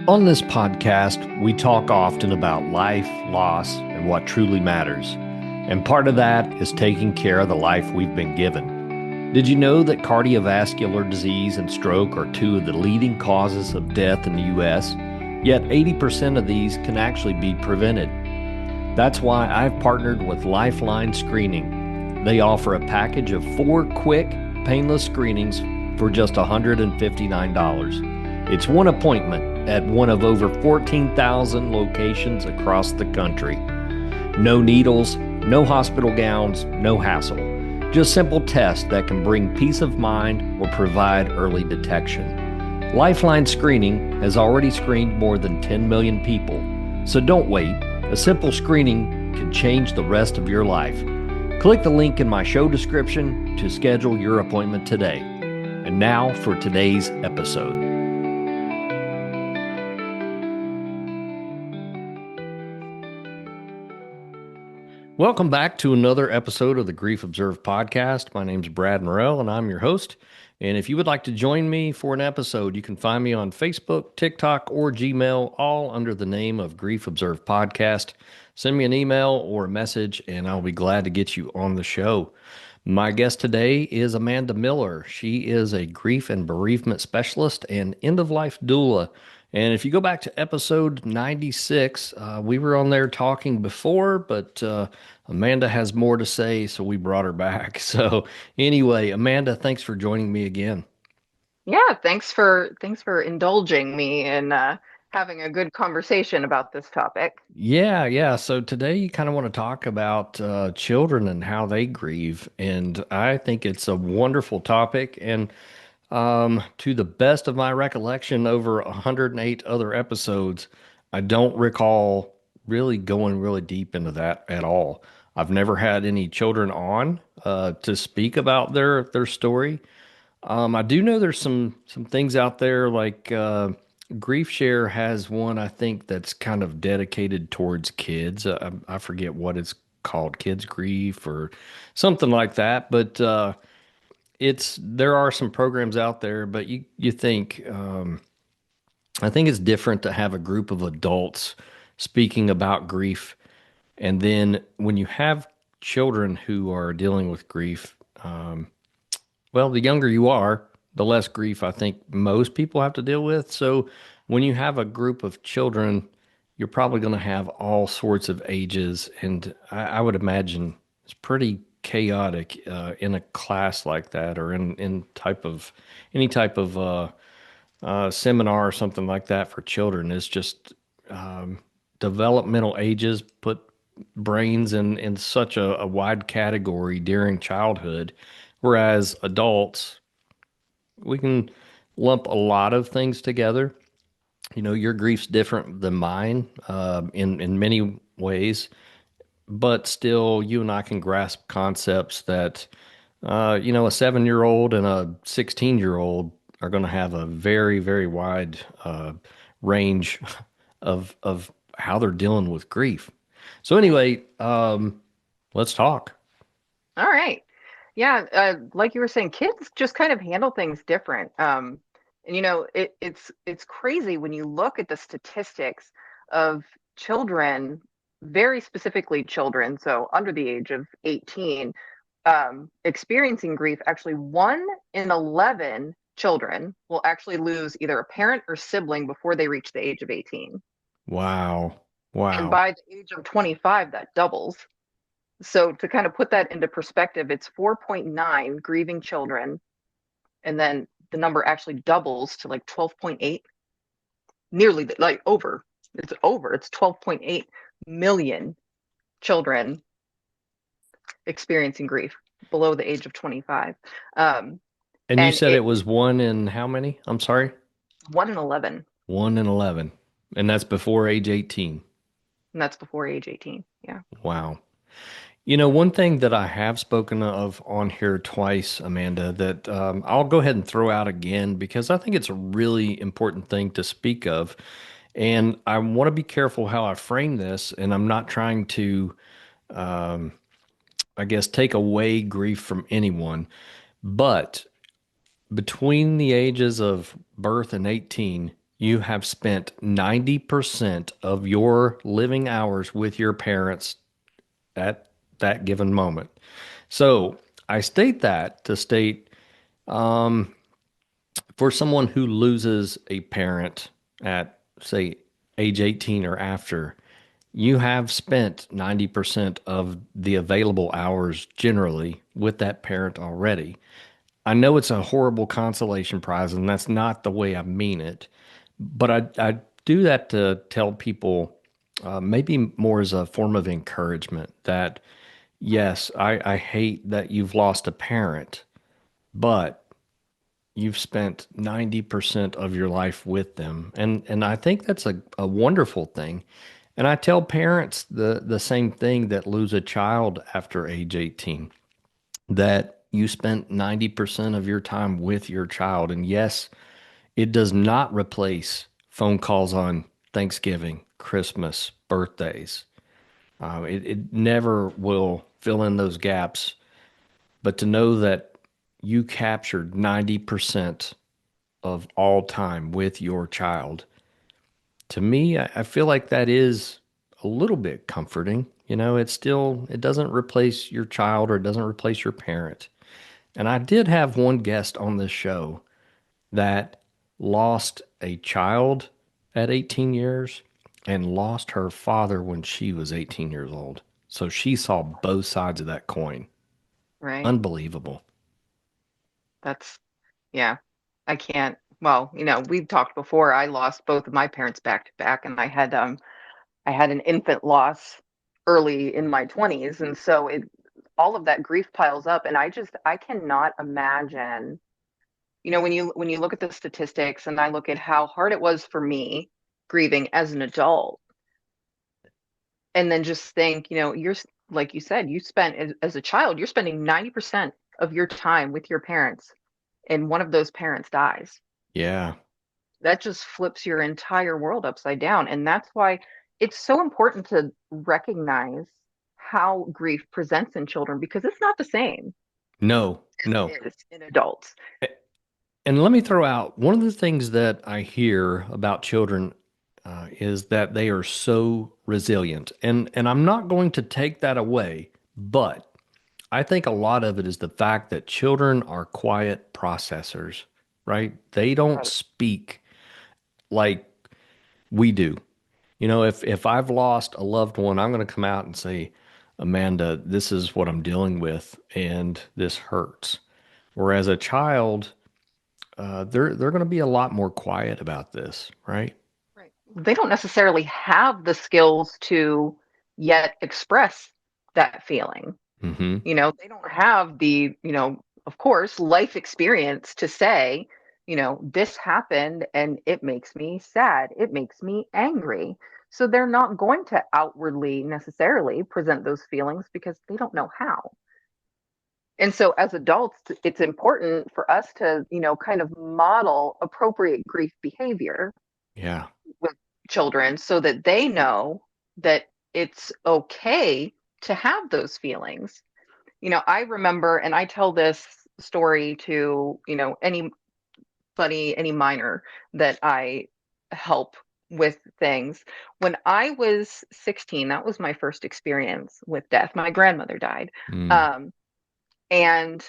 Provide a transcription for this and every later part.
On this podcast, we talk often about life, loss, and what truly matters. And part of that is taking care of the life we've been given. Did you know that cardiovascular disease and stroke are two of the leading causes of death in the U.S.? Yet 80% of these can actually be prevented. That's why I've partnered with Lifeline Screening. They offer a package of 4 quick, painless screenings for just $159. It's one appointment at one of over 14,000 locations across the country. No needles, no hospital gowns, no hassle. Just simple tests that can bring peace of mind or provide early detection. Lifeline Screening has already screened more than 10 million people, so don't wait. A simple screening can change the rest of your life. Click the link in my show description to schedule your appointment today. And now for today's episode. Welcome back to another episode of the Grief Observed podcast. My name's Brad Morrell, and I'm your host. And if you would like to join me for an episode, you can find me on Facebook, TikTok, or Gmail, all under the name of Grief Observed Podcast. Send me an email or a message, and I'll be glad to get you on the show. My guest today is Amanda Miller. She is a grief and bereavement specialist and end-of-life doula. And if you go back to episode 96, we were on there talking before, but Amanda has more to say, so we brought her back. So anyway, Amanda, thanks for joining me again. Yeah, thanks for indulging me in having a good conversation about this topic. Yeah. So today you kind of want to talk about children and how they grieve. And I think it's a wonderful topic. And to the best of my recollection, over 108 other episodes, I don't recall really going really deep into that at all. I've never had any children on to speak about their story. I do know there's some things out there like Grief Share has one I think that's kind of dedicated towards kids. I forget what it's called, Kids Grief or something like that, but it's there are some programs out there, but you think I think it's different to have a group of adults speaking about grief, and then when you have children who are dealing with grief, well, the younger you are, the less grief I think most people have to deal with. So when you have a group of children, you're probably going to have all sorts of ages, and I would imagine it's pretty chaotic in a class like that, or in type of any type of seminar or something like that for children. It's just developmental ages put brains in such a wide category during childhood, whereas adults, we can lump a lot of things together. You know, your grief's different than mine in many ways, but still, you and I can grasp concepts that a 7-year old and a 16-year old are going to have a very, very wide range of how they're dealing with grief. So anyway, let's talk. All right. Yeah, like you were saying, kids just kind of handle things different. And it's crazy when you look at the statistics of children, very specifically children, so under the age of 18, experiencing grief. Actually, 1 in 11 children will actually lose either a parent or sibling before they reach the age of 18. Wow. And Wow. by the age of 25, that doubles. So to kind of put that into perspective, it's 4.9 grieving children, and then the number actually doubles to like 12.8, nearly like over. It's over. It's 12.8 million children experiencing grief below the age of 25. Um, And you and said it it was one in how many? I'm sorry. 1 in 11, 1 in 11. And that's before age 18. and that's before age 18. Yeah. Wow. You know, one thing that I have spoken of on here twice, Amanda, that I'll go ahead and throw out again because I think it's a really important thing to speak of. And I want to be careful how I frame this. And I'm not trying to, um, I guess, take away grief from anyone. But between the ages of birth and 18, You have spent 90% of your living hours with your parents at that given moment. So I state that to state for someone who loses a parent at, say, age 18 or after, you have spent 90% of the available hours generally with that parent already. I know it's a horrible consolation prize, and that's not the way I mean it, but I do that to tell people, maybe more as a form of encouragement that, yes, I hate that you've lost a parent, but you've spent 90% of your life with them. And I think that's a wonderful thing. And I tell parents the same thing that lose a child after age 18, that you spent 90% of your time with your child. And yes, it does not replace phone calls on Thanksgiving, Christmas, birthdays. It never will fill in those gaps. But to know that you captured 90% of all time with your child, to me, I feel like that is a little bit comforting. It's still, it doesn't replace your child or it doesn't replace your parent. And I did have one guest on this show that lost a child at 18 years and lost her father when she was 18 years old. So she saw both sides of that coin. Right. Unbelievable. That's, yeah, I can't. Well, we've talked before. I lost both of my parents back to back, and I had an infant loss early in my 20s, and so it all of that grief piles up, and I cannot imagine, when you look at the statistics and I look at how hard it was for me grieving as an adult, and then just think, like you said, you spent as a child, you're spending 90% of your time with your parents, and one of those parents dies. Yeah. That just flips your entire world upside down. And that's why it's so important to recognize how grief presents in children, because it's not the same No, as no. it is in adults. And let me throw out one of the things that I hear about children, is that they are so resilient. And I'm not going to take that away, but I think a lot of it is the fact that children are quiet processors, right? They don't Right. speak like we do. If I've lost a loved one, I'm going to come out and say, Amanda, this is what I'm dealing with, and this hurts. Whereas a child, they're going to be a lot more quiet about this, right? Right. They don't necessarily have the skills to yet express that feeling. Hmm. They don't have the, of course, life experience to say, this happened and it makes me sad. It makes me angry. So they're not going to outwardly necessarily present those feelings because they don't know how. And so as adults, it's important for us to, kind of model appropriate grief behavior Yeah. with children so that they know that it's okay to have those feelings. I remember, and I tell this story to, any minor that I help with things. When I was 16, that was my first experience with death. My grandmother died. Mm. Um, and,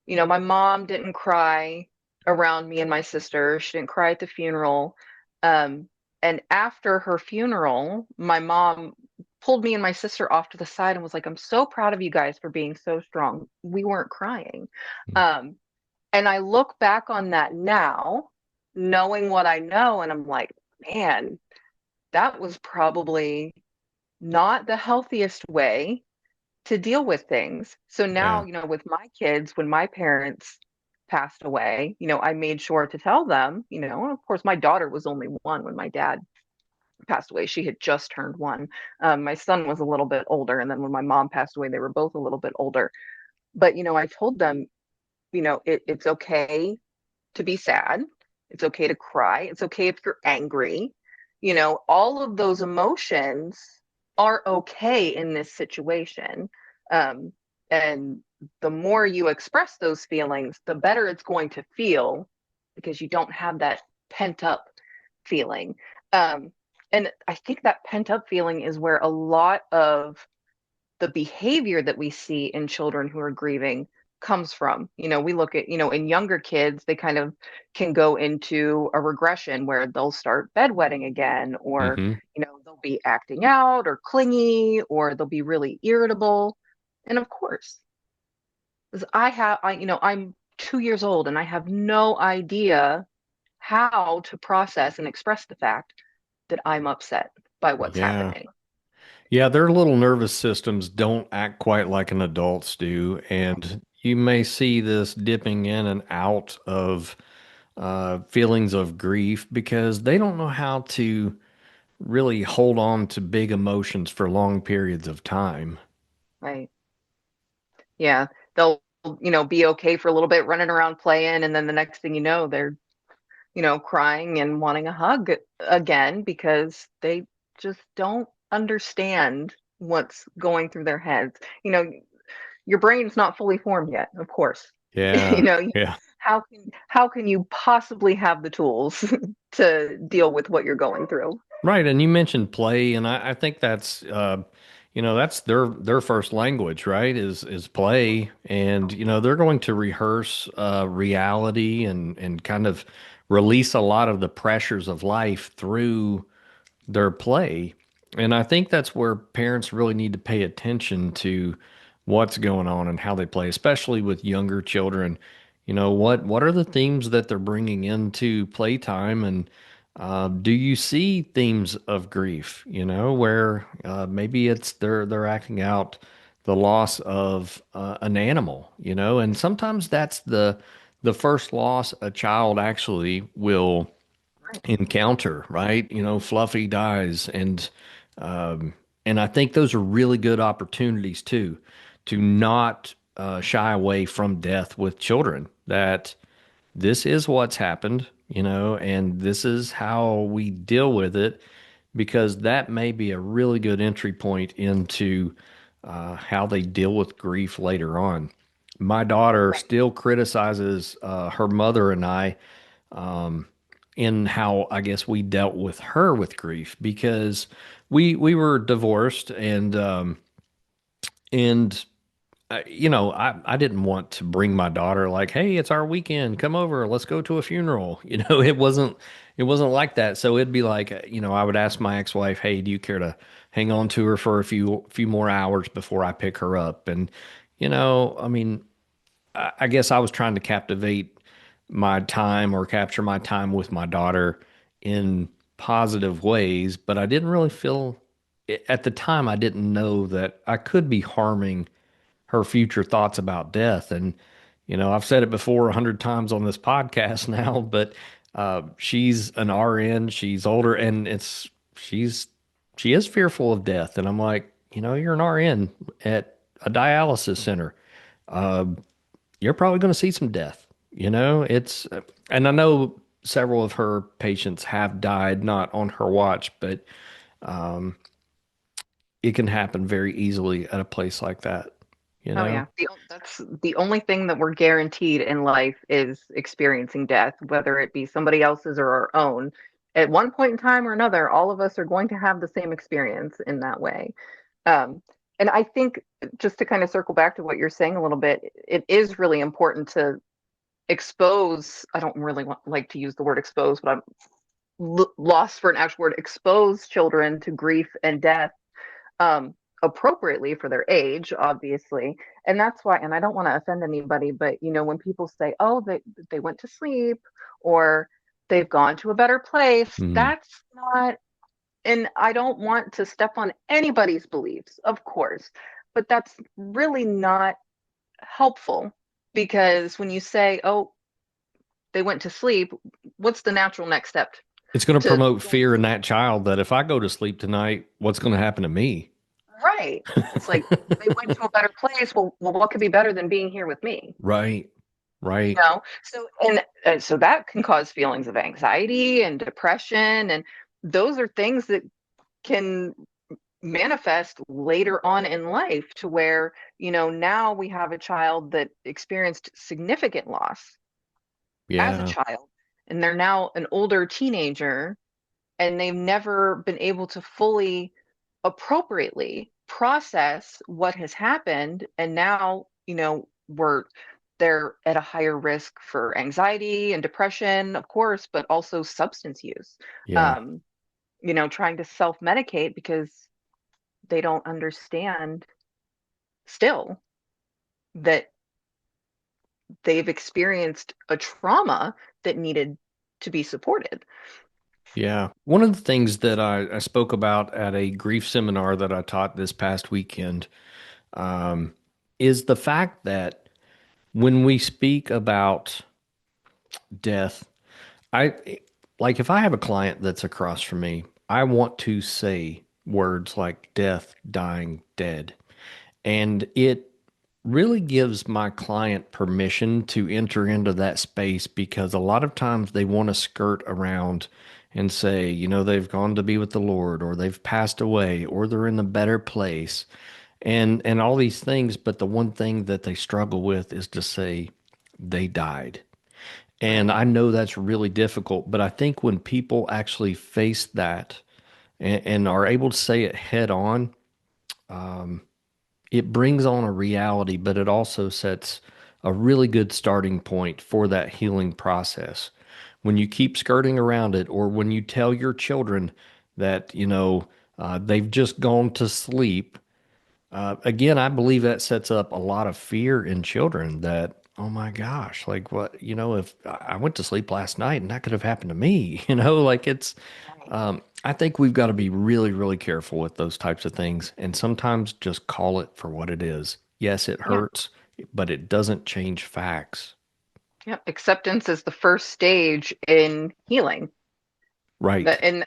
my mom didn't cry around me and my sister. She didn't cry at the funeral. Um, and after her funeral, my mom pulled me and my sister off to the side and was like, I'm so proud of you guys for being so strong. We weren't crying. Um, and I look back on that now, knowing what I know, and I'm like, man, that was probably not the healthiest way to deal with things. So now, Yeah. with my kids, when my parents passed away, I made sure to tell them, and of course, my daughter was only one when my dad passed away. She had just turned one. My son was a little bit older. And then when my mom passed away, they were both a little bit older. But, I told them, it's okay to be sad. It's okay to cry. It's okay if you're angry. All of those emotions are okay in this situation. Um, and the more you express those feelings, the better it's going to feel because you don't have that pent up feeling. Um, and I think that pent up feeling is where a lot of the behavior that we see in children who are grieving comes from. We look at, in younger kids, they kind of can go into a regression where they'll start bedwetting again, or, Hmm. they'll be acting out or clingy, or they'll be really irritable. And of course, because I'm 2 years old and I have no idea how to process and express the fact that I'm upset by what's Yeah. happening. Yeah, their little nervous systems don't act quite like an adult's do. And you may see this dipping in and out of feelings of grief because they don't know how to really hold on to big emotions for long periods of time. Right. Yeah. They'll, be okay for a little bit running around playing, and then the next thing you know, they're, crying and wanting a hug again because they just don't understand what's going through their heads. Your brain's not fully formed yet, of course. you Yeah. know, Yeah. how can you possibly have the tools to deal with what you're going through? Right, and you mentioned play, and I think that's that's their first language, right? Is play, and they're going to rehearse reality and kind of release a lot of the pressures of life through their play. And I think that's where parents really need to pay attention to what's going on and how they play, especially with younger children. What are the themes that they're bringing into playtime, and do you see themes of grief? Where maybe it's they're acting out the loss of an animal. And sometimes that's the first loss a child actually will Right. encounter, right? Fluffy dies, um, and I think those are really good opportunities too, to not shy away from death with children. That this is what's happened, and this is how we deal with it, because that may be a really good entry point into how they deal with grief later on. My daughter Right. still criticizes her mother and I um, in how I guess we dealt with her with grief because we were divorced and I didn't want to bring my daughter like, hey, it's our weekend, come over, let's go to a funeral. It wasn't like that. So it'd be like, I would ask my ex-wife, hey, do you care to hang on to her for a few more hours before I pick her up? And I mean, I guess I was trying to captivate my time or capture my time with my daughter in positive ways, but I didn't really feel at the time, I didn't know that I could be harming her future thoughts about death. And, I've said it before 100 times on this podcast now, but she's an RN, she's older, and she is fearful of death. And I'm like, you're an RN at a dialysis center. Uh, you're probably going to see some death. And I know several of her patients have died, not on her watch, but um, it can happen very easily at a place like that, you Oh know? yeah. That's the only thing that we're guaranteed in life is experiencing death, whether it be somebody else's or our own. At one point in time or another, all of us are going to have the same experience in that way. Um, and I think, just to kind of circle back to what you're saying a little bit, it is really important to expose. I don't really like to use the word expose, but I'm lost for an actual word. Expose children to grief and death, um, appropriately for their age, obviously. And that's why, and I don't want to offend anybody, but when people say, oh, they went to sleep, or they've gone to a better place, Mhm. that's not, and I don't want to step on anybody's beliefs, of course, but that's really not helpful, because when you say, oh, they went to sleep, what's the natural next step It's going to to promote going fear to in sleep? that child that if I go to sleep tonight, what's going to happen to me? Right. It's like they went to a better place. Well, what could be better than being here with me? Right. Right. So that can cause feelings of anxiety and depression, and those are things that can manifest later on in life, to where now we have a child that experienced significant loss as a Yeah. child, and they're now an older teenager, and they've never been able to fully appropriately process what has happened. And now, they're at a higher risk for anxiety and depression, of course, but also substance use. Yeah. Um, trying to self-medicate because they don't understand still that they've experienced a trauma that needed to be supported. Yeah. One of the things that I spoke about at a grief seminar that I taught this past weekend um, is the fact that when we speak about death, I like if I have a client that's across from me, I want to say words like death, dying, dead. And it really gives my client permission to enter into that space because a lot of times they want to skirt around and say, they've gone to be with the Lord or they've passed away or they're in a better place and all these things. But the one thing that they struggle with is to say they died. And Right. I know that's really difficult, but I think when people actually face that and are able to say it head on, it brings on a reality, but it also sets a really good starting point for that healing process. When you keep skirting around it, or when you tell your children that, they've just gone to sleep, again, I believe that sets up a lot of fear in children that, oh my gosh, like what, if I went to sleep last night and that could have happened to me, like Right. I think we've got to be really, really careful with those types of things and sometimes just call it for what it is. Yes, it Yeah. hurts, but it doesn't change facts. Yeah. Acceptance is the first stage in healing. Right. And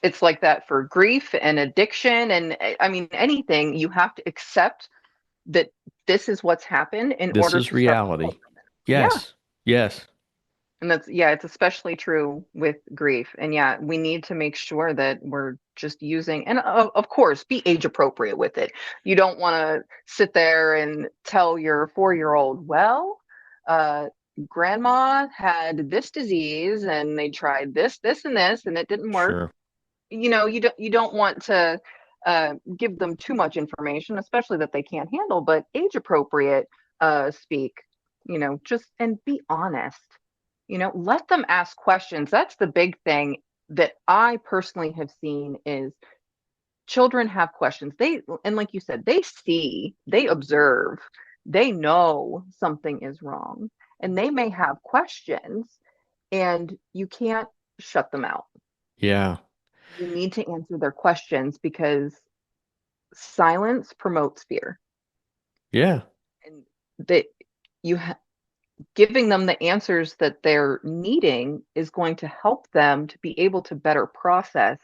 it's like that for grief and addiction. And I mean, anything, you have to accept that this is what's happened in This order is to start to heal reality. from it. Yeah. Yes. Yes. And yeah, it's especially true with grief. And yeah, we need to make sure that we're just using, and of course, be age appropriate with it. You don't want to sit there and tell your 4-year-old, well, uh, grandma had this disease and they tried this, this, and this, and it didn't work. Sure. You don't want to give them too much information, especially that they can't handle, but age appropriate speak, just and be honest. Let them ask questions. That's the big thing that I personally have seen is children have questions. And like you said, they see, they observe, they know something is wrong, and they may have questions, and you can't shut them out. Yeah. You need to answer their questions because silence promotes fear. Yeah. And that you giving them the answers that they're needing is going to help them to be able to better process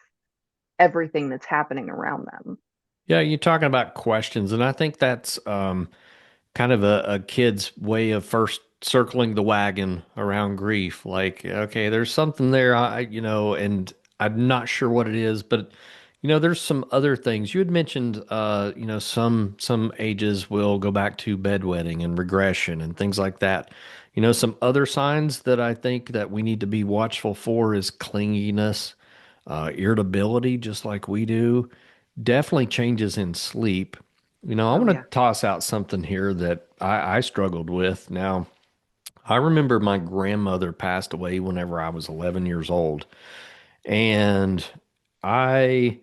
everything that's happening around them. Yeah. You're talking about questions, and I think that's kind of a kid's way of first circling the wagon around grief. Like, okay, there's something there, and I'm not sure what it is, but there's some other things. You had mentioned, some ages will go back to bedwetting and regression and things like that. Some other signs that I think that we need to be watchful for is clinginess, irritability, just like we do. Definitely changes in sleep. I Oh want to yeah. toss out something here that I struggled with. Now, I remember my grandmother passed away whenever I was 11 years old. And I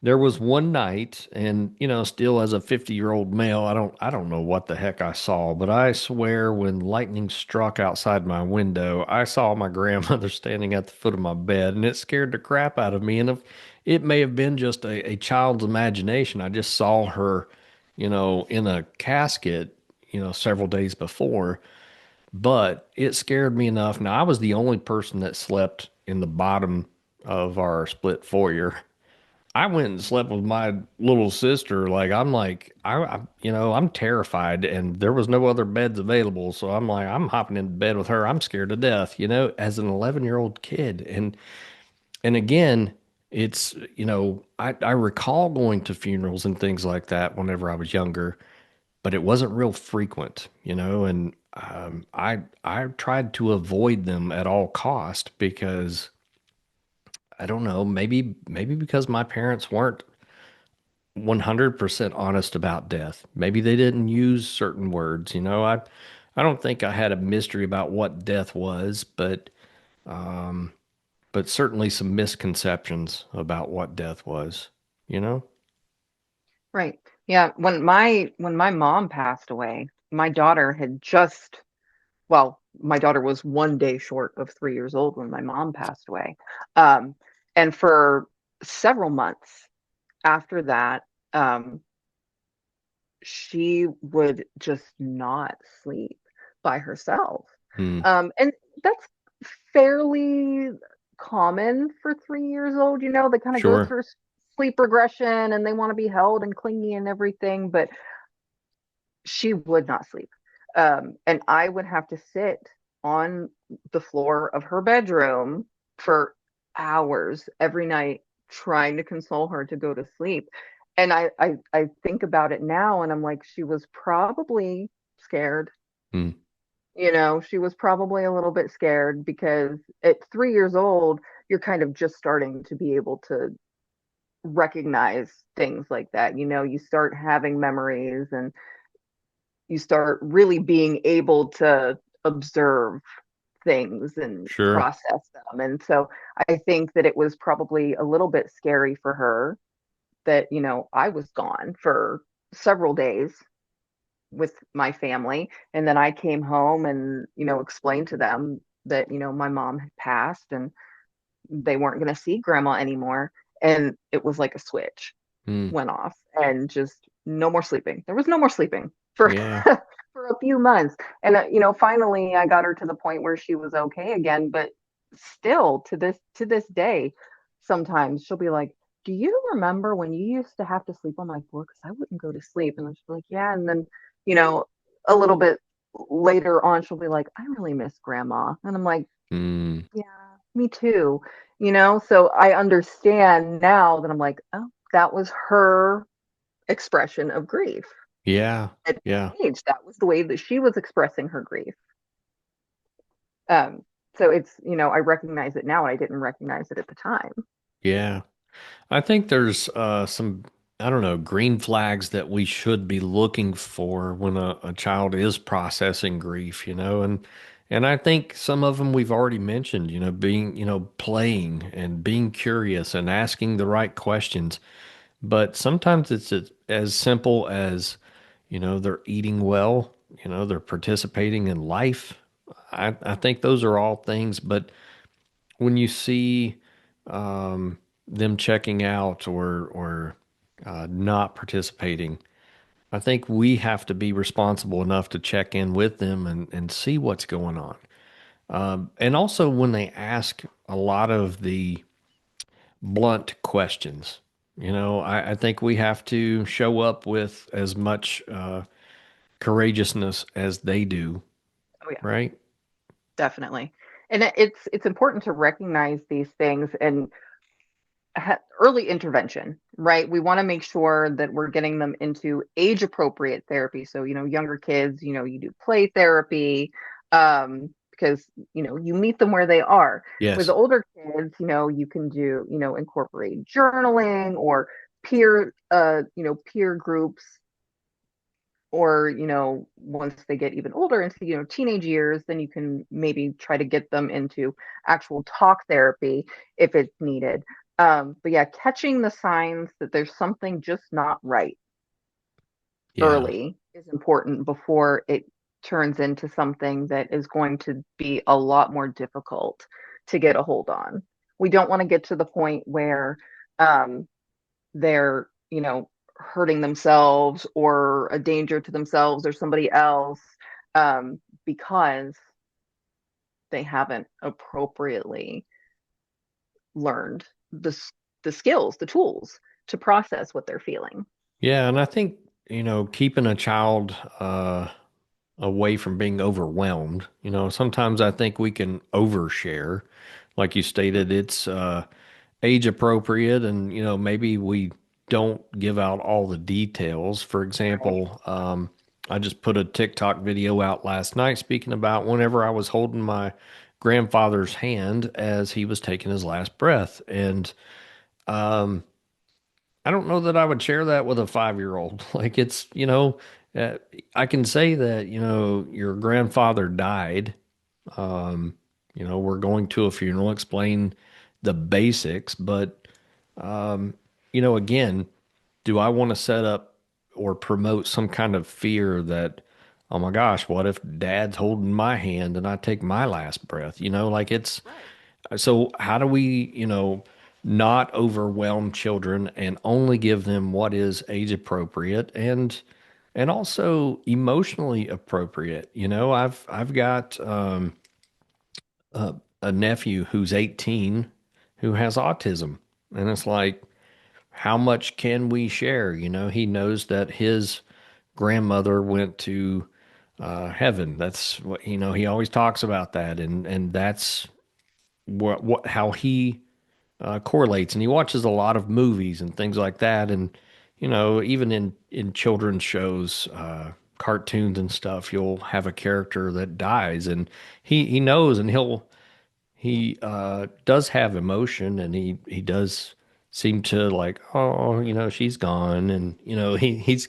there was one night, and still as a 50-year-old male, I don't know what the heck I saw, but I swear when lightning struck outside my window, I saw my grandmother standing at the foot of my bed, and it scared the crap out of me. And if it may have been just a child's imagination, I just saw her, in a casket, several days before, but it scared me enough. Now, I was the only person that slept in the bottom of our split foyer. I went and slept with my little sister. I'm terrified, and there was no other beds available. So I'm like, I'm hopping into bed with her. I'm scared to death, as an 11-year-old kid. And again, it's, I recall going to funerals and things like that whenever I was younger, but it wasn't real frequent, and I tried to avoid them at all cost because I don't know, maybe because my parents weren't 100% honest about death. Maybe they didn't use certain words, you know. I don't think I had a mystery about what death was, um but certainly some misconceptions about what death was, you know? Right. Yeah. When my mom passed away, my daughter had just, well, my daughter was 1 day short of 3 years old when my mom passed away. Um, and for several months after that, um, she would just not sleep by herself. Hmm. And that's fairly common for 3 years old. They kind of go Sure. through sleep regression and they want to be held and clingy and everything, but she would not sleep. And I would have to sit on the floor of her bedroom for hours every night trying to console her to go to sleep. And I think about it now and I'm like, she was probably scared. Hmm. She was probably a little bit scared because at 3 years old, you're kind of just starting to be able to recognize things like that. You start having memories and you start really being able to observe things and Sure. process them. And so I think that it was probably a little bit scary for her that, I was gone for several days with my family. And then I came home and, explained to them that, my mom had passed and they weren't going to see grandma anymore. And it was like a switch Hmm. went off and just no more sleeping. There was no more sleeping for Yeah. for a few months. And finally I got her to the point where she was okay again, but still to this day sometimes she'll be like, "Do you remember when you used to have to sleep on my floor cuz I wouldn't go to sleep?" And then she'll be like, "Yeah." And then, you know, a little bit later on she'll be like, "I really miss grandma." And I'm like, Hmm. "Yeah, me too." So I understand now that I'm like, "Oh, that was her expression of grief Yeah. at Yeah. that age. That was the way that she was expressing her grief." Um, so I recognize it now and I didn't recognize it at the time. Yeah. I think there's some, I don't know, green flags that we should be looking for when a child is processing grief, you know, and I think some of them we've already mentioned, you know, being, you know, playing and being curious and asking the right questions. But sometimes it's as simple as, you know, they're eating well, you know, they're participating in life. I think those are all things, but when you see them checking out or not participating, I think we have to be responsible enough to check in with them and see what's going on. And also when they ask a lot of the blunt questions, you know, I think we have to show up with as much courageousness as they do, Oh yeah, right? definitely. And it's important to recognize these things and early intervention, right? We want to make sure that we're getting them into age appropriate therapy. So, younger kids, you do play therapy, because, you meet them where they are. With Yes. the older kids, you can do, incorporate journaling or peer groups, or once they get even older into teenage years, then you can maybe try to get them into actual talk therapy if it's needed. But yeah, catching the signs that there's something just not right Yeah. early is important before it turns into something that is going to be a lot more difficult to get a hold on. We don't want to get to the point where um, they're, hurting themselves or a danger to themselves or somebody else, because they haven't appropriately learned the skills, the tools to process what they're feeling. Yeah, and I think, you know, keeping a child away from being overwhelmed, you know, sometimes I think we can overshare. Like you stated, it's age appropriate and, you know, maybe we don't give out all the details. For Right. example, I just put a TikTok video out last night speaking about whenever I was holding my grandfather's hand as he was taking his last breath. And um, I don't know that I would share that with a 5-year old. Like it's, uh, I can say that, your grandfather died. Um, we're going to a funeral, explain the basics, but, um, again, do I want to set up or promote some kind of fear that, oh my gosh, what if dad's holding my hand and I take my last breath? Like it's, Right. so how do we, not overwhelm children and only give them what is age appropriate and also emotionally appropriate? I've got a, a nephew who's 18 who has autism, and it's like, how much can we share? He knows that his grandmother went to heaven. That's what, he always talks about that, and that's what how he correlates. And he watches a lot of movies and things like that. And even in children's shows, cartoons and stuff, you'll have a character that dies, and he knows, and he does have emotion, and he does seem to like, oh, she's gone, and he's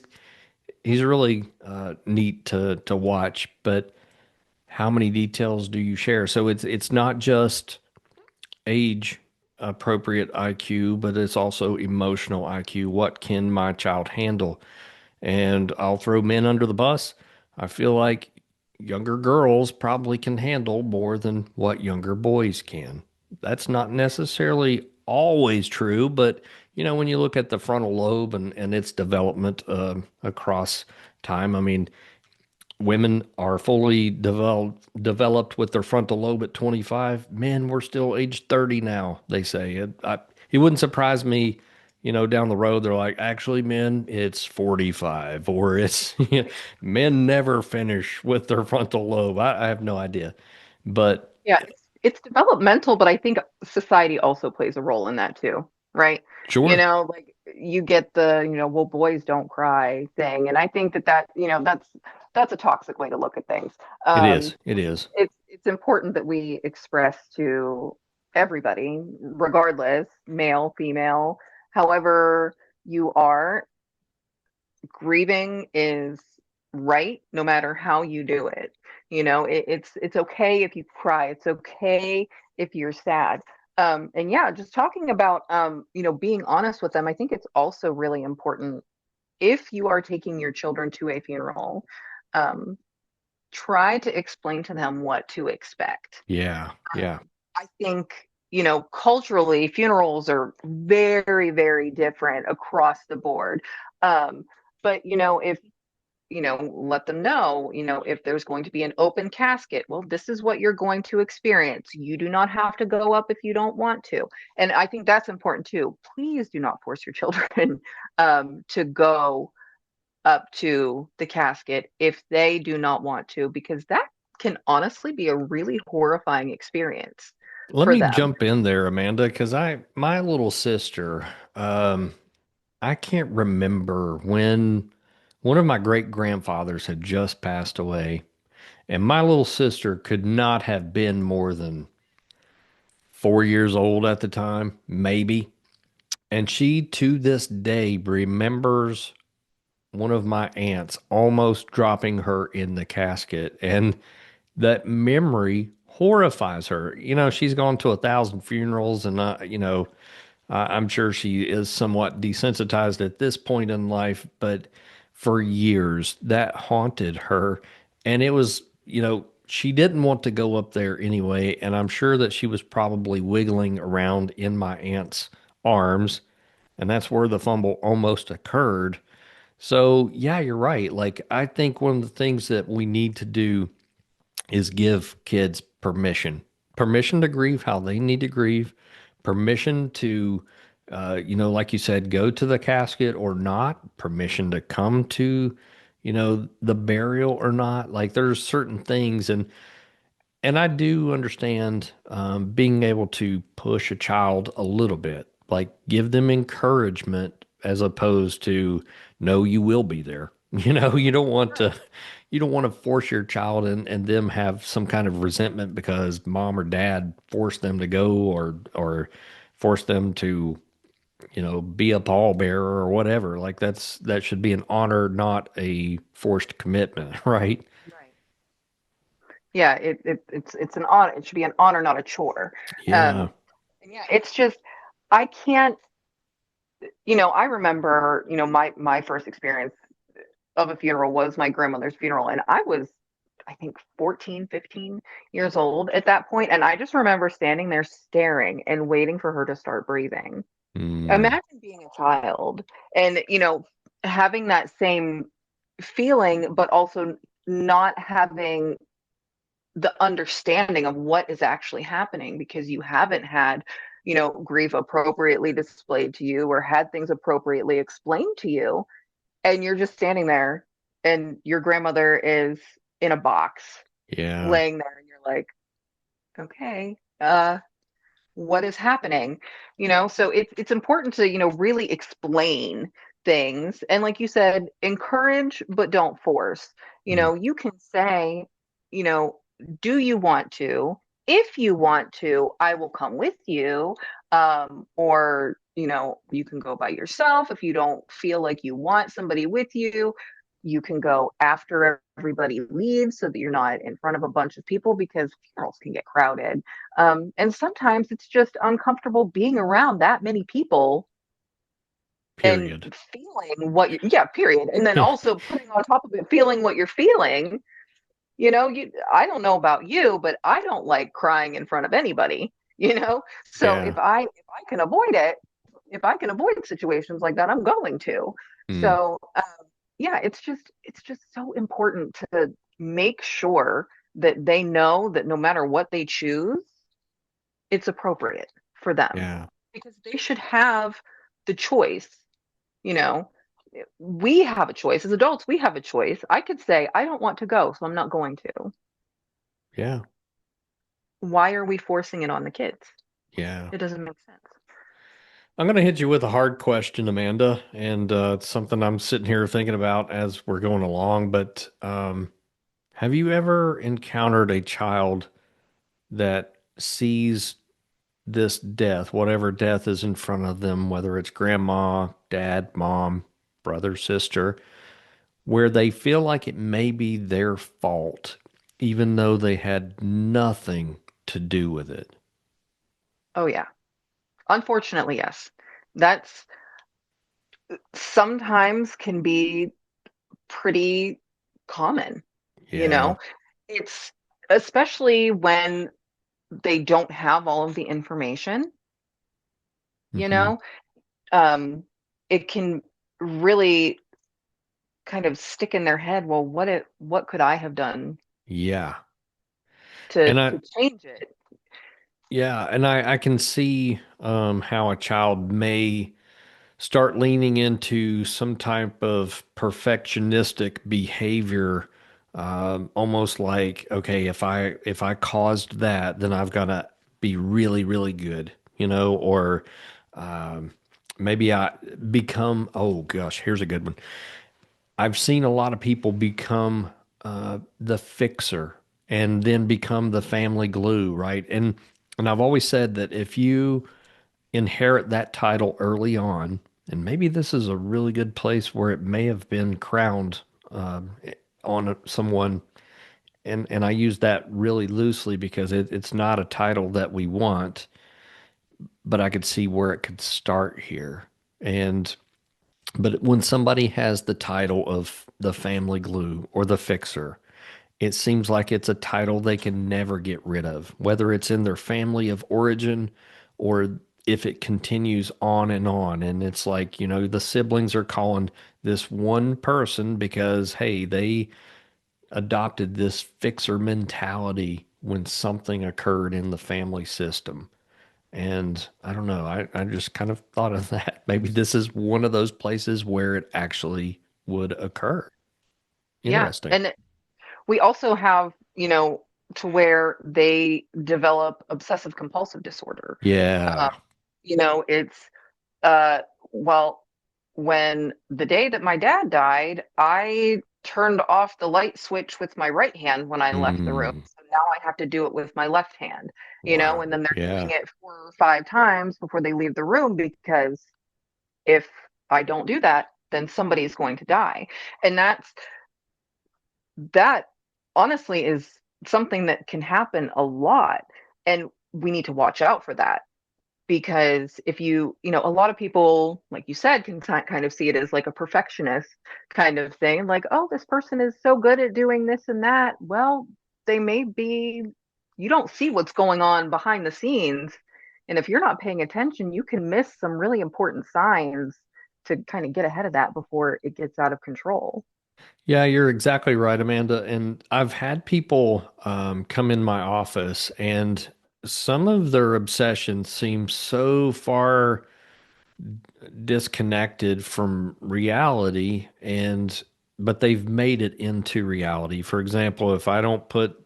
really neat to watch. But how many details do you share? So it's not just age appropriate IQ, but it's also emotional IQ. What can my child handle? And I'll throw men under the bus. I feel like younger girls probably can handle more than what younger boys can. That's not necessarily always true, but when you look at the frontal lobe and its development across time, I mean, women are fully developed with their frontal lobe at 25. Men, we're still age 30 now, they say. It wouldn't surprise me, down the road, they're like, actually, men, it's 45, or it's, men never finish with their frontal lobe. I have no idea. But Yeah, it's developmental, but I think society also plays a role in that too, right? sure, Like you get the, well, boys don't cry thing, and I think that's a toxic way to look at things. it Um, is. It is. it's important that we express to everybody, regardless, male, female, however you are, grieving is right no matter how you do it. It's okay if you cry. It's okay if you're sad. And yeah, just talking about being honest with them, I think it's also really important if you are taking your children to a funeral, um, try to explain to them what to expect. Yeah. Yeah. I think, culturally, funerals are very, very different across the board. Um, but, if, let them know, if there's going to be an open casket, well, this is what you're going to experience. You do not have to go up if you don't want to. And I think that's important too. Please do not force your children to go up to the casket if they do not want to, because that can honestly be a really horrifying experience Let for me them. jump in there, Amanda, because my little sister, I can't remember when one of my great grandfathers had just passed away, and my little sister could not have been more than 4 years old at the time, maybe. And she, to this day, remembers one of my aunts almost dropping her in the casket. And that memory horrifies her. She's gone to 1,000 funerals, and I'm sure she is somewhat desensitized at this point in life, but for years that haunted her. And it was, she didn't want to go up there anyway. And I'm sure that she was probably wiggling around in my aunt's arms. And that's where the fumble almost occurred. So, yeah, you're right. Like, I think one of the things that we need to do is give kids permission to grieve how they need to grieve, permission to, like you said, go to the casket or not, permission to come to, the burial or not. Like there's certain things, and I do understand being able to push a child a little bit, like give them encouragement as opposed to, no, you will be there. To Right. you don't want to force your child and them have some kind of resentment because mom or dad forced them to go or forced them to, be a pallbearer or whatever. Like that should be an honor, not a forced commitment, right? Right. Yeah, it's an honor. It should be an honor, not a chore. Yeah. Um, and yeah, it's just I can't, I remember, my first experience of a funeral was my grandmother's funeral, and I was, I think, 14, 15 years old at that point, and I just remember standing there staring and waiting for her to start breathing. Mm, Imagine being a child and, having that same feeling, but also not having the understanding of what is actually happening because you haven't had, grief appropriately displayed to you or had things appropriately explained to you. And you're just standing there and your grandmother is in a box yeah. laying there and you're like, okay, what is happening? So it's important to, really explain things. And like you said, encourage, but don't force. Mm, You can say, you know, do you want to? If you want to, I will come with you. Or, you can go by yourself. If you don't feel like you want somebody with you, you can go after everybody leaves so that you're not in front of a bunch of people because funerals can get crowded. And sometimes it's just uncomfortable being around that many people and period. feeling what yeah, period. And then also putting on top of it, feeling what you're feeling. I don't know about you, but I don't like crying in front of anybody. So Yeah. if I can avoid it, if I can avoid situations like that, I'm going to. Mm, So yeah, it's just so important to make sure that they know that no matter what they choose, it's appropriate for them yeah. because they should have the choice. You know, we have a choice as adults. We have a choice. I could say, I don't want to go, so I'm not going to. Yeah. Why are we forcing it on the kids? Yeah. It doesn't make sense. I'm going to hit you with a hard question, Amanda, and it's something I'm sitting here thinking about as we're going along. But have you ever encountered a child that sees this death, whatever death is in front of them, whether it's grandma, dad, mom, brother, sister, where they feel like it may be their fault, even though they had nothing to do with it? Oh, yeah. Unfortunately, yes. That's sometimes can be pretty common, you Yeah. know? It's especially when they don't have all of the information, you Hmm. know? Um, it can really kind of stick in their head, well, what could I have done Yeah. to And to I, change it? yeah, and I can see how a child may start leaning into some type of perfectionistic behavior, almost like, okay, if I caused that, then I've got to be really, really good, or um, maybe I become, oh gosh, here's a good one. I've seen a lot of people become the fixer and then become the family glue, right? And I've always said that if you inherit that title early on, and maybe this is a really good place where it may have been crowned um, on someone, and I use that really loosely because it's not a title that we want, but I could see where it could start here. And but when somebody has the title of the family glue or the fixer, it seems like it's a title they can never get rid of, whether it's in their family of origin or if it continues on and on. And it's like, the siblings are calling this one person because, hey, they adopted this fixer mentality when something occurred in the family system. And I don't know, I just kind of thought of that. Maybe this is one of those places where it actually would occur. Yeah. Interesting. And we also have, to where they develop obsessive compulsive disorder. Yeah. Um, it's uh well, when the day that my dad died, I turned off the light switch with my right hand when I left the room. Mm, So now I have to do it with my left hand, and wow. then they're doing Yeah. it 4 or 5 times before they leave the room because if I don't do that, then somebody's going to die. And that honestly is something that can happen a lot. And we need to watch out for that because if a lot of people, like you said, can kind of see it as like a perfectionist kind of thing. Like, oh, this person is so good at doing this and that. Well, they may be, you don't see what's going on behind the scenes. And if you're not paying attention, you can miss some really important signs to kind of get ahead of that before it gets out of control. Yeah, you're exactly right, Amanda. And I've had people come in my office, and some of their obsessions seem so far disconnected from reality, and but they've made it into reality. For example, if I don't put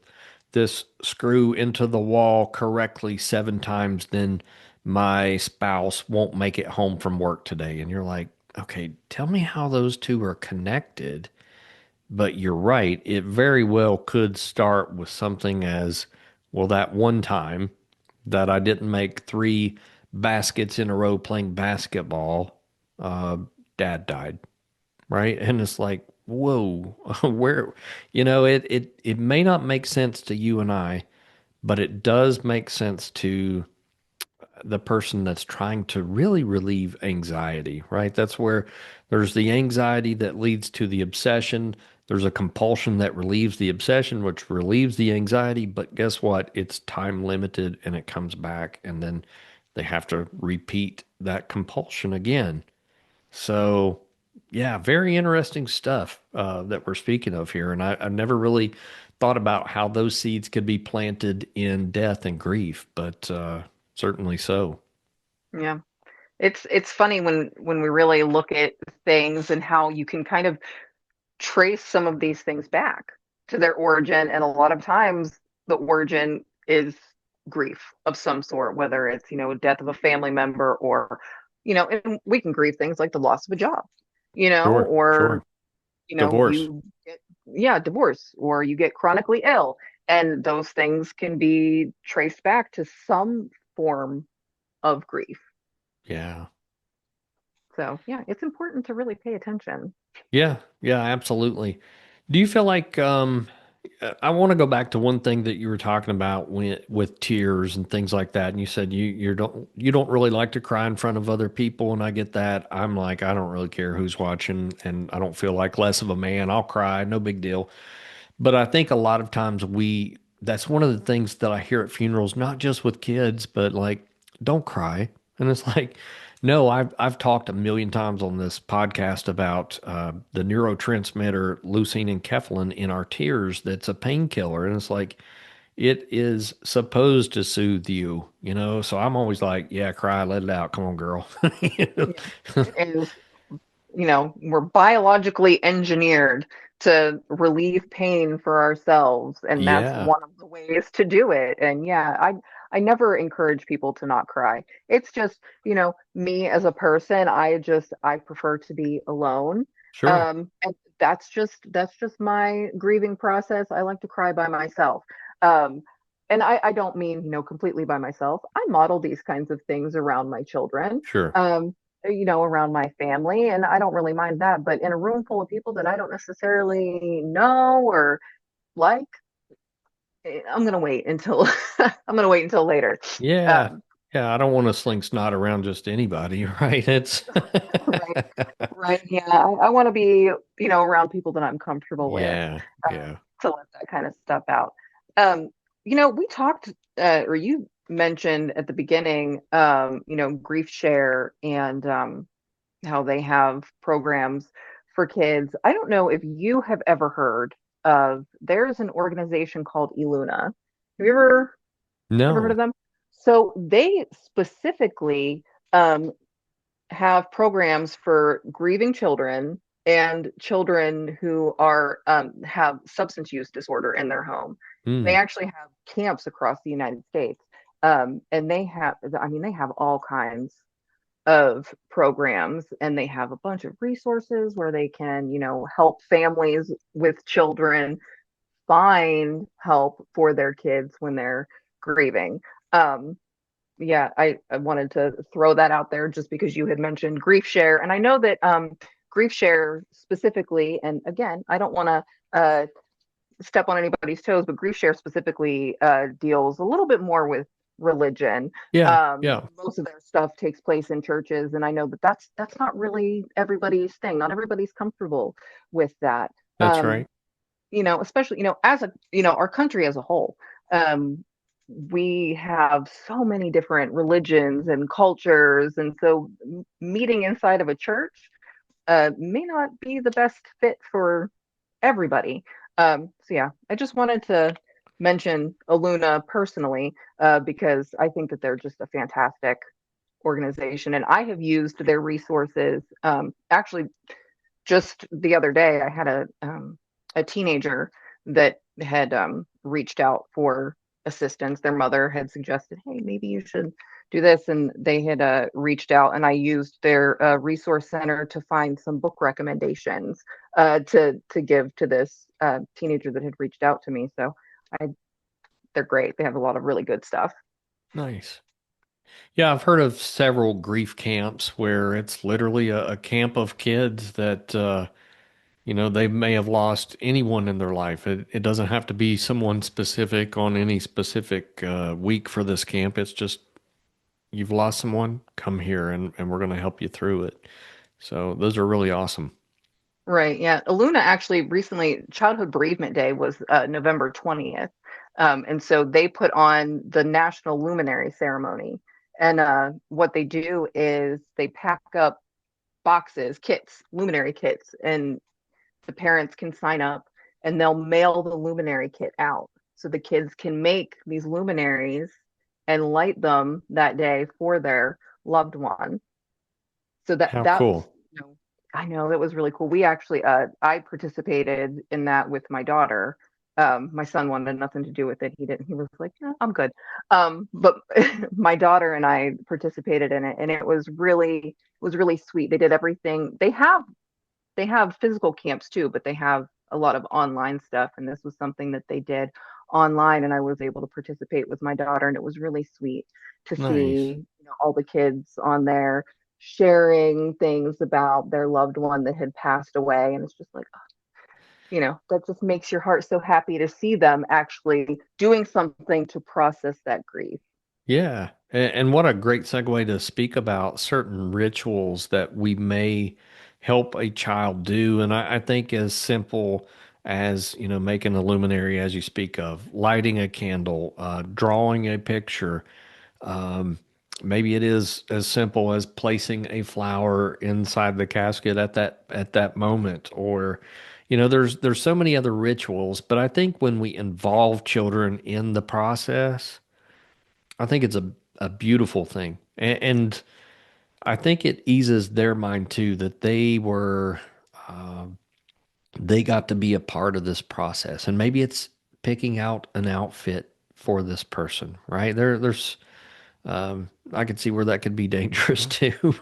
this screw into the wall correctly 7 times, then my spouse won't make it home from work today. And you're like, okay, tell me how those two are connected. But you're right. It very well could start with something as, well, that one time that I didn't make 3 baskets in a row playing basketball, uh, dad died, right? And it's like, whoa, where, it may not make sense to you and I, but it does make sense to the person that's trying to really relieve anxiety, right? That's where there's the anxiety that leads to the obsession. There's a compulsion that relieves the obsession, which relieves the anxiety. But guess what? It's time limited and it comes back, and then they have to repeat that compulsion again. So, yeah, very interesting stuff that we're speaking of here. And I've never really thought about how those seeds could be planted in death and grief, but certainly so. Yeah. It's funny when we really look at things and how you can kind of trace some of these things back to their origin. And a lot of times the origin is grief of some sort, whether it's, death of a family member or, and we can grieve things like the loss of a job, Sure, or, sure. Divorce. you get, yeah, divorce, or you get chronically ill. And those things can be traced back to some form of grief. Yeah. So, yeah, it's important to really pay attention. Yeah, yeah, absolutely. Do you feel like I want to go back to one thing that you were talking about with tears and things like that, and you said you don't really like to cry in front of other people, and I get that. I'm like, I don't really care who's watching, and I don't feel like less of a man. I'll cry, no big deal. But I think a lot of times that's one of the things that I hear at funerals, not just with kids, but like, don't cry. And it's like, no, I've talked a million times on this podcast about the neurotransmitter leucine and kephalin in our tears. That's a painkiller, and it's like it is supposed to soothe you. So I'm always like, yeah, cry, let it out. Come on, girl. You know? Yeah, it is. We're biologically engineered to relieve pain for ourselves, and that's Yeah, one of the ways to do it. And yeah, I never encourage people to not cry. It's just, me as a person, I prefer to be alone. sure, And that's just my grieving process. I like to cry by myself. Um, and I don't mean, completely by myself. I model these kinds of things around my children. sure. Um, around my family, and I don't really mind that. But in a room full of people that I don't necessarily know or like, I'm gonna wait until I'm gonna wait until later. Yeah. Um, Yeah. I don't want to sling snot around just anybody, right? It's, right, right, yeah. I want to be, around people that I'm comfortable with, yeah. Yeah. to let that kind of stuff out. We talked, or you mentioned at the beginning, Grief Share and how they have programs for kids. I don't know if you have ever heard of, there's an organization called Eluna. Have you ever heard of No. them? So they specifically um, have programs for grieving children and children who are have substance use disorder in their home. They Hmm. actually have camps across the United States, and they have, I mean, they have all kinds of programs, and they have a bunch of resources where they can, help families with children find help for their kids when they're grieving. Um, yeah, I wanted to throw that out there just because you had mentioned grief share. And I know that grief share specifically, and again, I don't want to step on anybody's toes, but grief share specifically deals a little bit more with religion. Yeah, yeah, Most of their stuff takes place in churches, and I know that that's not really everybody's thing. Not everybody's comfortable with that. that's right. Um, especially, as a, our country as a whole, um, we have so many different religions and cultures. And so meeting inside of a church may not be the best fit for everybody. So yeah, I just wanted to mention Aluna personally, because I think that they're just a fantastic organization. And I have used their resources. Actually, just the other day, I had a teenager that had reached out for assistance. Their mother had suggested, "Hey, maybe you should do this," and they had reached out, and I used their resource center to find some book recommendations to give to this teenager that had reached out to me. So I, they're great. They have a lot of really good stuff. Nice. Yeah, I've heard of several grief camps where it's literally a camp of kids that they may have lost anyone in their life. It doesn't have to be someone specific on any specific week for this camp. It's just you've lost someone, come here and we're going to help you through it. So those are really awesome. Right. Yeah. Aluna actually recently, Childhood Bereavement Day was November 20th. And so they put on the National Luminary Ceremony. And what they do is they pack up boxes, kits, luminary kits, and the parents can sign up and they'll mail the luminary kit out. So the kids can make these luminaries and light them that day for their loved one. So How that was, cool. I know that was really cool. We actually I participated in that with my daughter. My son wanted nothing to do with it. He didn't. He was like, "Yeah, I'm good." But my daughter and I participated in it, and it was really sweet. They did everything. They have physical camps too, but they have a lot of online stuff, and this was something that they did online, and I was able to participate with my daughter, and it was really sweet to Nice. see, all the kids on there sharing things about their loved one that had passed away. And it's just like, that just makes your heart so happy to see them actually doing something to process that grief. Yeah. And what a great segue to speak about certain rituals that we may help a child do. And I think as simple as, making a luminary as you speak of, lighting a candle, drawing a picture. Um, Maybe it is as simple as placing a flower inside the casket at that moment, or there's so many other rituals. But I think when we involve children in the process, I think it's a beautiful thing. And I think it eases their mind too that uh, they got to be a part of this process. And maybe it's picking out an outfit for this person, right? I could see where that could be dangerous too.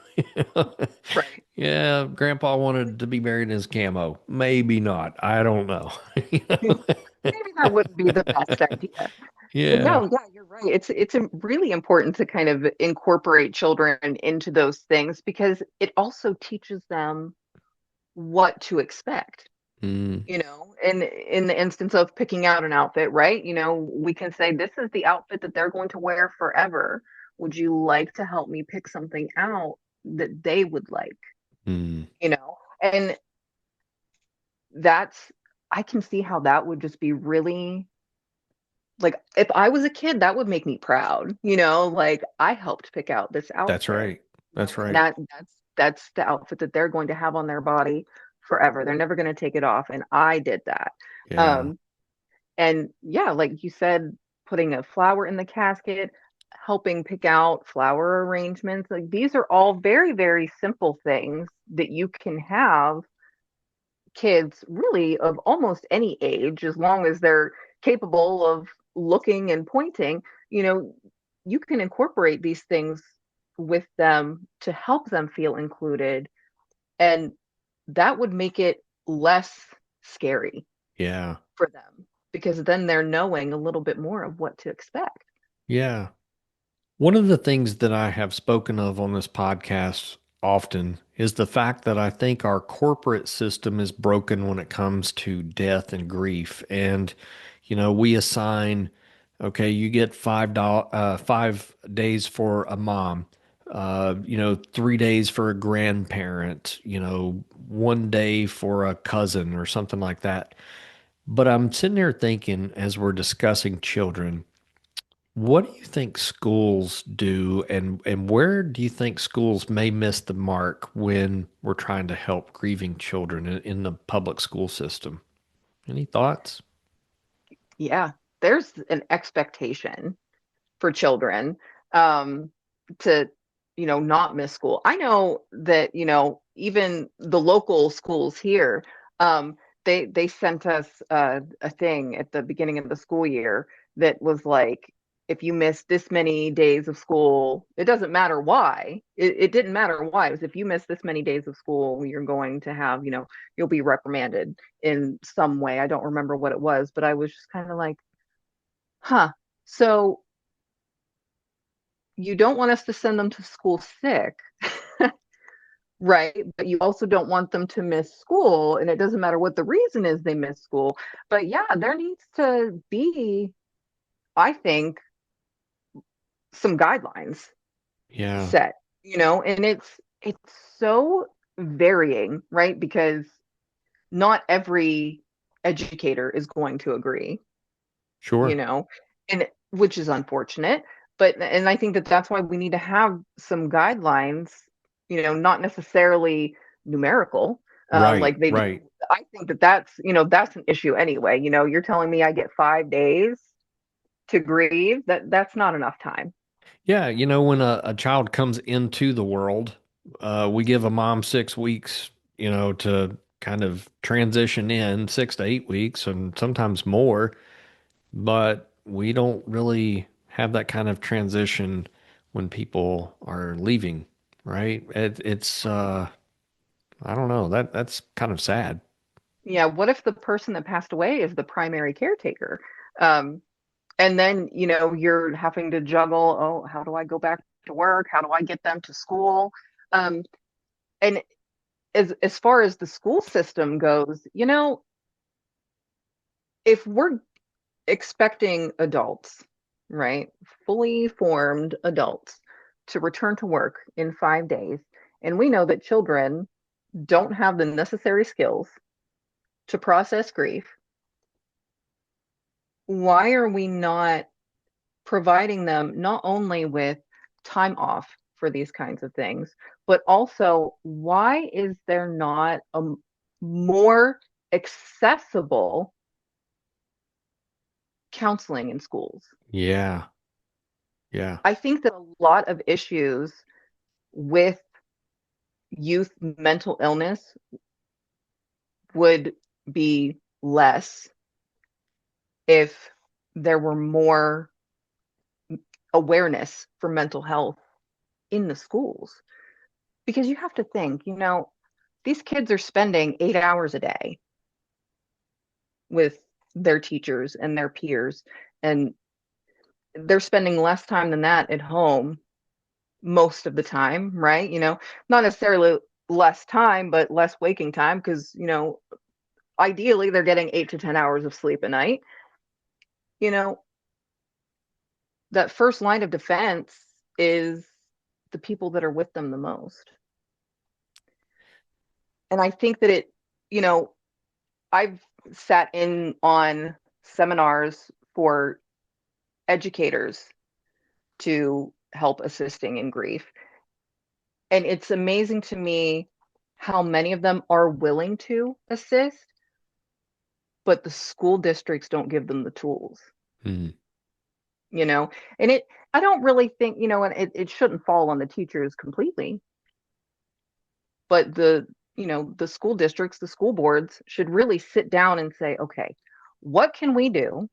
Right. Yeah, Grandpa wanted to be buried in his camo. Maybe not. I don't know. You know? Maybe that wouldn't be the best idea. But Yeah. no, yeah, you're right. It's really important to kind of incorporate children into those things because it also teaches them what to expect. Mm, In the instance of picking out an outfit, right? We can say this is the outfit that they're going to wear forever. Would you like to help me pick something out that they would like? mm. And that's I can see how that would just be really, like, if I was a kid, that would make me proud, like I helped pick out this That's outfit, right. That's and right. that's the outfit that they're going to have on their body forever. They're never going to take it off, and I did that. Yeah. Um, and yeah, like you said, putting a flower in the casket, helping pick out flower arrangements, like these are all very, very simple things that you can have kids really of almost any age, as long as they're capable of looking and pointing, you know, you can incorporate these things with them to help them feel included. And that would make it less scary Yeah. for them because then they're knowing a little bit more of what to expect. Yeah. One of the things that I have spoken of on this podcast often is the fact that I think our corporate system is broken when it comes to death and grief. And, we assign, okay, you get $5, 5 days for a mom, 3 days for a grandparent, 1 day for a cousin or something like that. But I'm sitting here thinking as we're discussing children, what do you think schools do, and where do you think schools may miss the mark when we're trying to help grieving children in the public school system? Any thoughts? Yeah, there's an expectation for children um, to, not miss school. I know that, even the local schools here, they sent us a thing at the beginning of the school year that was like, if you miss this many days of school, it doesn't matter why. It didn't matter why. It was if you miss this many days of school, you're going to have, you'll be reprimanded in some way. I don't remember what it was, but I was just kind of like, huh. So you don't want us to send them to school sick, right? But you also don't want them to miss school. And it doesn't matter what the reason is they miss school. But yeah, there needs to be, I think, some guidelines Yeah, set, and it's so varying, right? Because not every educator is going to agree, you sure. know, and which is unfortunate. But and I think that that's why we need to have some guidelines, not necessarily numerical, Right, like they do. right. I think that that's an issue anyway. You're telling me I get 5 days to grieve. That's not enough time. Yeah, when a child comes into the world, we give a mom 6 weeks, to kind of transition in, 6 to 8 weeks, and sometimes more. But we don't really have that kind of transition when people are leaving, right? It's I don't know, that's kind of sad. Yeah, what if the person that passed away is the primary caretaker? Um, and then, you're having to juggle, oh, how do I go back to work? How do I get them to school? Um, and as far as the school system goes, if we're expecting adults, right, fully formed adults to return to work in 5 days, and we know that children don't have the necessary skills to process grief, why are we not providing them not only with time off for these kinds of things, but also why is there not a more accessible counseling in schools? Yeah, yeah, I think that a lot of issues with youth mental illness would be less if there were more awareness for mental health in the schools. Because you have to think, these kids are spending 8 hours a day with their teachers and their peers, and they're spending less time than that at home most of the time, right? Not necessarily less time, but less waking time because, ideally they're getting 8 to 10 hours of sleep a night. You know, that first line of defense is the people that are with them the most. And I think that you know, I've sat in on seminars for educators to help assisting in grief. And it's amazing to me how many of them are willing to assist, but the school districts don't give them the tools, mm, you know? And I don't really think, and it shouldn't fall on the teachers completely, but the school districts, the school boards should really sit down and say, okay, what can we do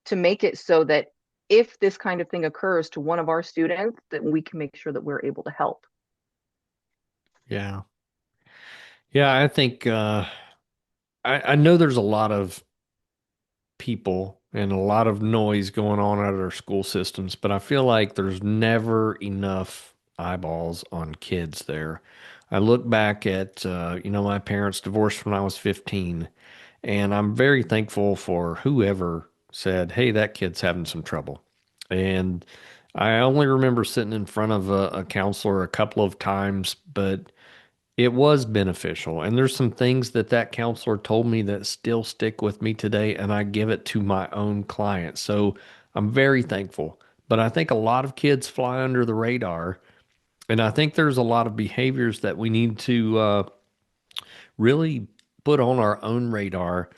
to make it so that if this kind of thing occurs to one of our students, then we can make sure that we're able to help. Yeah. Yeah, I think I know there's a lot of people and a lot of noise going on at our school systems, but I feel like there's never enough eyeballs on kids there. I look back at, my parents divorced when I was 15, and I'm very thankful for whoever said, "Hey, that kid's having some trouble." And I only remember sitting in front of a counselor a couple of times, but it was beneficial. And there's some things that that counselor told me that still stick with me today, and I give it to my own clients. So I'm very thankful. But I think a lot of kids fly under the radar, and I think there's a lot of behaviors that we need to really put on our own radar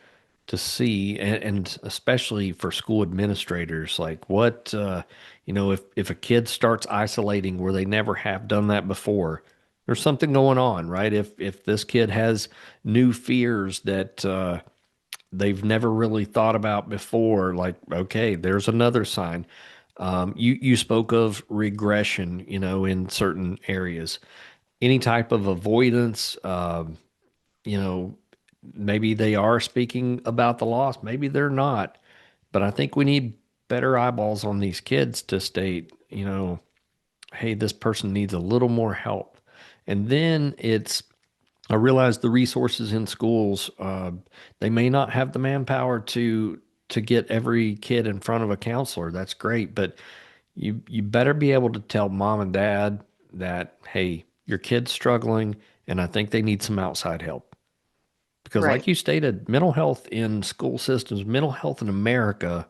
to see, and especially for school administrators, like what, if a kid starts isolating where they never have done that before, there's something going on, right? If this kid has new fears that they've never really thought about before, like, okay, there's another sign. You spoke of regression, in certain areas. Any type of avoidance, you know, maybe they are speaking about the loss, maybe they're not. But I think we need better eyeballs on these kids to state, hey, this person needs a little more help. And then I realize the resources in schools, they may not have the manpower to get every kid in front of a counselor. That's great, but you better be able to tell mom and dad that, hey, your kid's struggling, and I think they need some outside help. Because, like Right. you stated, mental health in school systems, mental health in America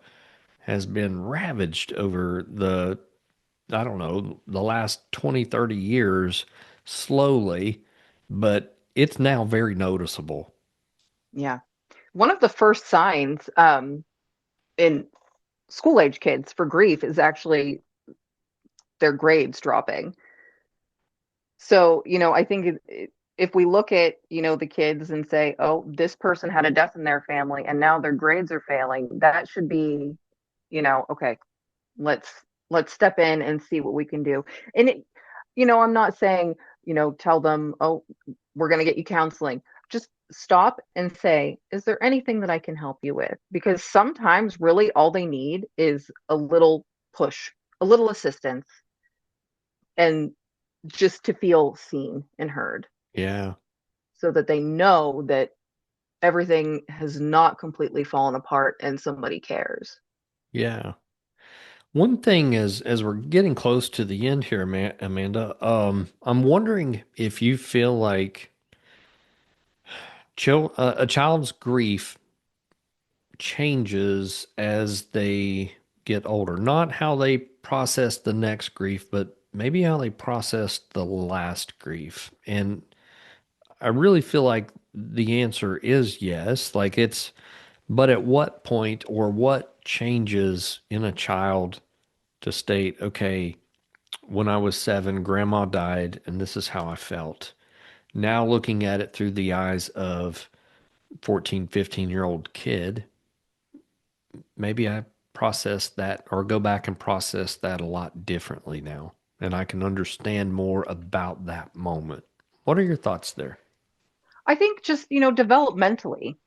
has been ravaged over I don't know, the last 20, 30 years slowly, but it's now very noticeable. Yeah. One of the first signs in school age kids for grief is actually their grades dropping. So, I think if we look at, the kids and say, oh, this person had a death in their family and now their grades are failing, that should be, okay, let's let's step in and see what we can do. And I'm not saying, tell them, oh, we're going to get you counseling. Just stop and say, is there anything that I can help you with? Because sometimes really all they need is a little push, a little assistance, and just to feel seen and heard Yeah, so that they know that everything has not completely fallen apart and somebody cares. yeah. One thing as we're getting close to the end here, Amanda, I'm wondering if you feel like a child's grief changes as they get older. Not how they process the next grief, but maybe how they process the last grief. And I really feel like the answer is yes. But at what point or what changes in a child to state, okay, when I was 7, grandma died, and this is how I felt. Now looking at it through the eyes of 14, 15-year-old kid, maybe I process that or go back and process that a lot differently now. And I can understand more about that moment. What are your thoughts there? I think just, developmentally,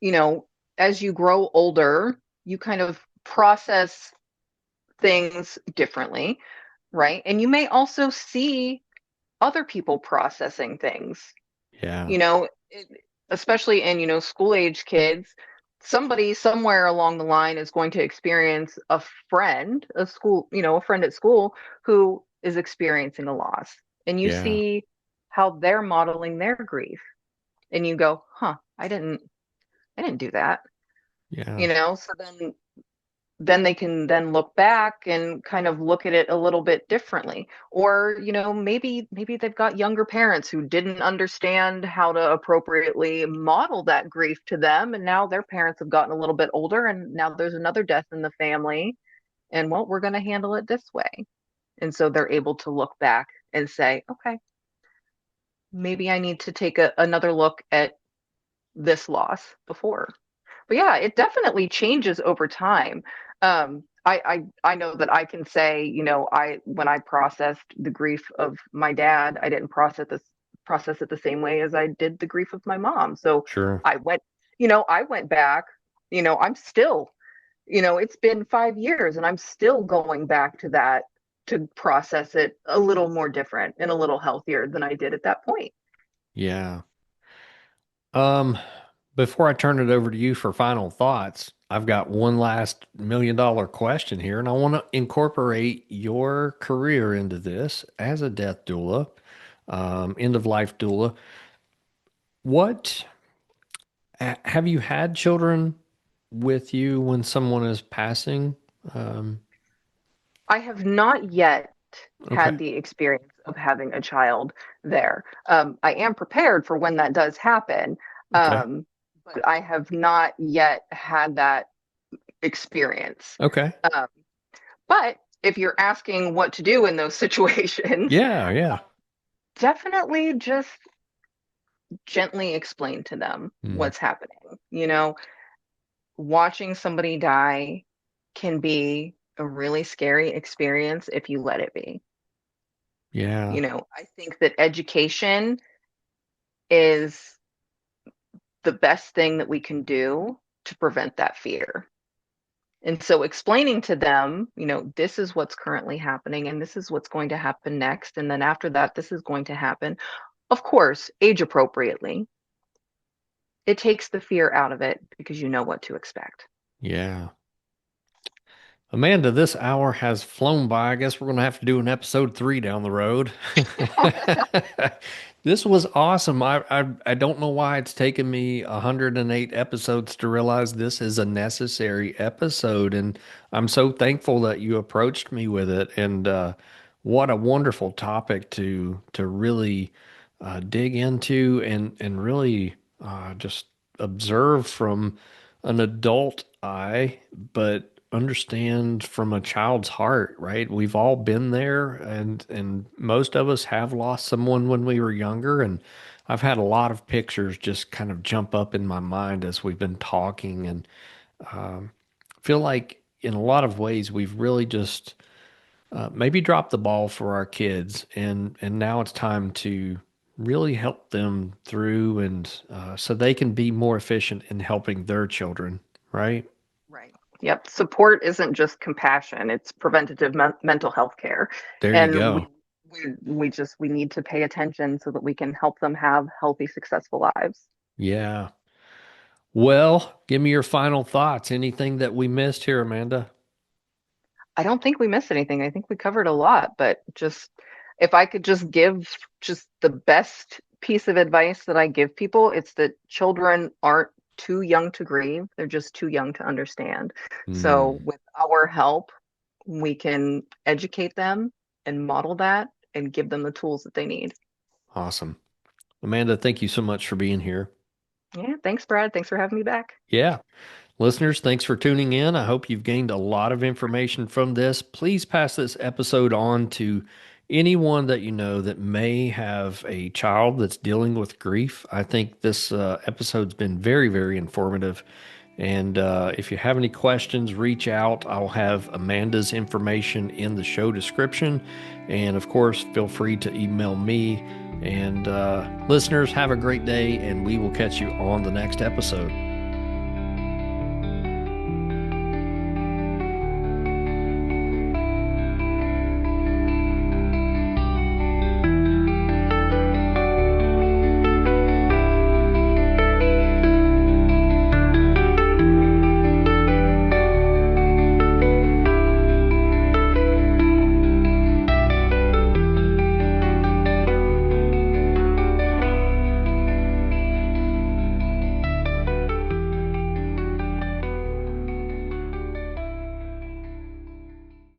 you know, as you grow older, you kind of process things differently, right? And you may also see other people processing things, Yeah, you know, especially in, school age kids. Somebody somewhere along the line is going to experience a friend at school who is experiencing a loss. And you yeah, see how they're modeling their grief. And you go, huh, I didn't do that. yeah, So then they can then look back and kind of look at it a little bit differently. Or maybe they've got younger parents who didn't understand how to appropriately model that grief to them, and now their parents have gotten a little bit older and now there's another death in the family, and well, we're going to handle it this way. And so they're able to look back and say, okay, maybe I need to take another look at this loss before. But yeah, it definitely changes over time. I know that I can say, I when I processed the grief of my dad, I didn't process it the same way as I did the grief of my mom. So Sure. I went, I went back, I'm still, it's been 5 years and I'm still going back to that to process it a little more different and a little healthier than I did at that point. Yeah. Um, Before I turn it over to you for final thoughts, I've got one last $1 million question here, and I want to incorporate your career into this as a death doula, end of life doula. What have you had children with you when someone is passing? Um, I have not yet okay. had the experience of having a child there. I am prepared for when that does happen, Okay. um, but I have not yet had that experience. Okay. Um, but if you're asking what to do in those situations, Yeah. Yeah. definitely just gently explain to them Mm, what's happening. Watching somebody die can be a really scary experience if you let it be. yeah. I think that education is the best thing that we can do to prevent that fear. And so explaining to them, this is what's currently happening and this is what's going to happen next. And then after that, this is going to happen. Of course, age appropriately. It takes the fear out of it because you know what to expect. Yeah. Amanda, this hour has flown by. I guess we're going to have to do an episode 3 down the road. This was awesome. I don't know why it's taken me 108 episodes to realize this is a necessary episode, and I'm so thankful that you approached me with it. And what a wonderful topic to really dig into and really just observe from an adult eye, but understand from a child's heart, right? We've all been there, and most of us have lost someone when we were younger, and I've had a lot of pictures just kind of jump up in my mind as we've been talking, and feel like in a lot of ways we've really just maybe dropped the ball for our kids, and now it's time to really help them through, and so they can be more efficient in helping their children, right? Right. Yep. Support isn't just compassion, it's preventative mental health care. There you And we go. we need to pay attention so that we can help them have healthy, successful lives. Yeah. Well, give me your final thoughts. Anything that we missed here, Amanda? I don't think we missed anything. I think we covered a lot, but just if I could just give just the best piece of advice that I give people, it's that children aren't too young to grieve. They're just too young to understand. So Mm, with our help, we can educate them and model that and give them the tools that they need. awesome. Amanda, thank you so much for being here. Yeah, thanks, Brad. Thanks for having me back. Yeah. Listeners, thanks for tuning in. I hope you've gained a lot of information from this. Please pass this episode on to anyone that you know that may have a child that's dealing with grief. I think this episode's been very, very informative. And if you have any questions, reach out. I'll have Amanda's information in the show description. And of course, feel free to email me. And listeners, have a great day, and we will catch you on the next episode.